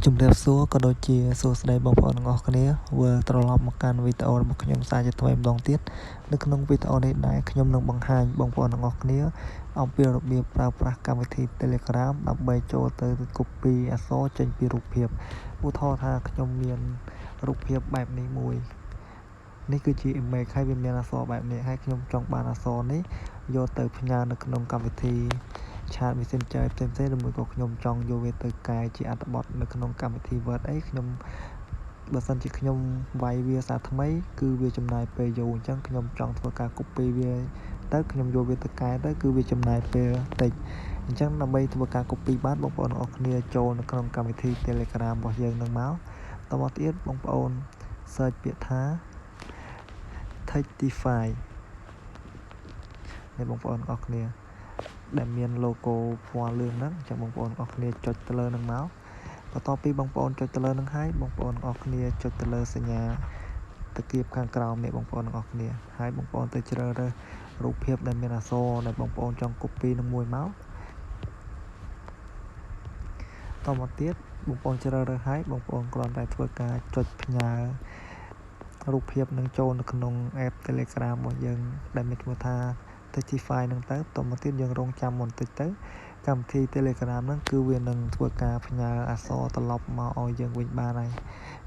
ជំរាបសួរក៏ដូចជាសួស្តីបងប្អូនទាំងអស់គ្នាវិលត្រឡប់មកកាន់វីដេអូរបស់ខ្ញុំសាជាថ្មីម្ដងទៀតនៅក្នុងវីដេអូនេះដែរខ្ញុំនឹងបង្ហាញបងប្អូនទាំងអស់គ្នាអំពីរបៀបប្រើប្រាស់កម្មវិធី Telegram ដើម្បីចូលទៅ copy អក្សរចេញពីរូបភាពឧទាហរណ៍ថាខ្ញុំមានរូបភាពបែបនេះមួយនេះគឺជា image ហើយវាមានអក្សរបែបនេះហើយខ្ញុំចង់បានអក្សរនេះយកទៅផ្ញើនៅក្នុងកម្មវិធីChat Messenger ផ្សេងៗឬមួយក៏ខ្ញុំចង់យកវាទៅកែជាអត្ថបទនៅក្នុងកម្មវិធី Word អីខ្ញុំបើសិនជាខ្ញុំវាយវាសារថ្មីគឺវាចំណាយពេលយូរអញ្ចឹងខ្ញុំចង់ធ្វើការ copy វាទៅខ្ញុំយកវាទៅកែទៅគឺវាចំណាយពេលតិចអញ្ចឹងដើម្បីធ្វើការ copy បានបងប្អូនទាំងអស់គ្នាចូលនៅក្នុងកម្មវិធី Telegram របស់យើងនឹងមកតមកទៀតបងប្អូន search ពាក្យថា Textify នេះបងប្អូនទាំងអស់គ្នាដែលមាន logo ពណ៌លឿងហ្នឹងអញ្ចឹងបងប្អូនទាំងអស់គ្នាចុចទៅលើហ្នឹងមកបន្ទាប់ពីបងប្អូនចុចទៅលើហ្នឹងហើយបងប្អូនទាំងអស់គ្នាចុចទៅលើសញ្ញាតាគៀបខាងក្រោមនេះបងប្អូនទាំងអស់គ្នាហើយបងប្អូនទៅជ្រើសរើសរូបភាពដែលមានអក្សរដែលបងប្អូនចង់ copy នឹងមួយមកតមកទៀតបងប្អូនជ្រើសរើសហើយបងប្អូនគ្រាន់តែធ្វើការចុចផ្ញើរូបភាពនឹងចូលនៅក្នុង app Telegram របស់យើងដែលមានឈ្មោះថា Textify ហ្នឹងទៅតមកទៀតយើងរងចាំបន្តិចទៅកម្មវិធី Telegram ហ្នឹងគឺវានឹងធ្វើការផ្ញើអក្សរត្រឡប់មកឲ្យយើងវិញបានហើយ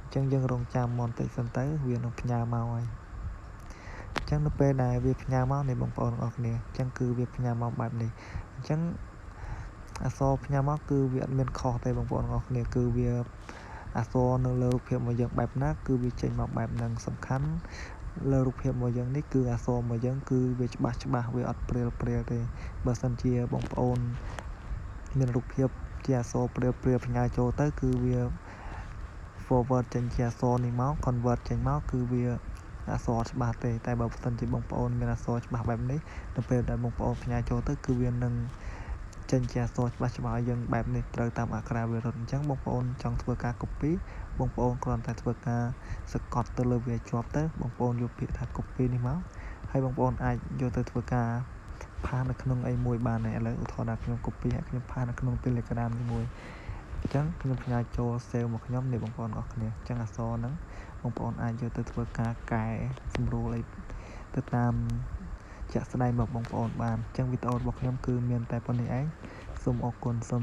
អញ្ចឹងយើងរងចាំបន្តិចសិនទៅវានឹងផ្ញើមកហើយអញ្ចឹងនៅពេលដែលវាផ្ញើមកនេះបងប្អូនទាំងអស់គ្នាអញ្ចឹងគឺវាផ្ញើមកបែបនេះអញ្ចឹងអក្សរផ្ញើមកគឺវាអត់មានខុសទេបងប្អូនទាំងអស់គ្នាគឺវាអក្សរនៅលើរូបភាពរបស់យើងបែបណាគឺវាចេញមកបែបហ្នឹងសំខាន់លើរូបភាពរបស់យើងនេះគឺអក្សររបស់យើងគឺវាច្បាស់វាអត់ព្រាលទេបើសិនជាបងប្អូនមានរូបភាពជាអក្សរព្រាលផ្ញើចូលទៅគឺវា forward ចេញជាអក្សរនេះមក convert ចេញមកគឺវាអក្សរច្បាស់ទេតែបើសិនជាបងប្អូនមានអក្សរច្បាស់បែបនេះនៅពេលដែលបងប្អូនផ្ញើចូលទៅគឺវានឹងចេញជាអក្សរច្បាស់ឲ្យយើងបែបនេះត្រូវតាមអក្ខរាវិរុទ្ធអញ្ចឹងបងប្អូនចង់ធ្វើការ copy បងប្អូនគ្រាន់តែធ្វើការសកត់ទៅលើវាជាប់ទៅបងប្អូនយកពាក្យថា copy នេះមកហើយបងប្អូនអាចយកទៅធ្វើការផាសនៅក្នុងអីមួយបានហើយឥឡូវឧទាហរណ៍ថាខ្ញុំ copy ហើយខ្ញុំផាសនៅក្នុង Telegram នេះមួយអញ្ចឹងខ្ញុំផ្ញើចូល save មកខ្ញុំនេះបងប្អូនអរគ្នាអញ្ចឹងអក្សរហ្នឹងបងប្អូនអាចយកទៅធ្វើការកែសម្រួលអីទៅតាមជាក់ស្ដែងរបស់បងប្អូនបានអញ្ចឹងវីដេអូរបស់ខ្ញុំគឺមានតែប៉ុណ្្នេះឯងសូមអរគុណសូម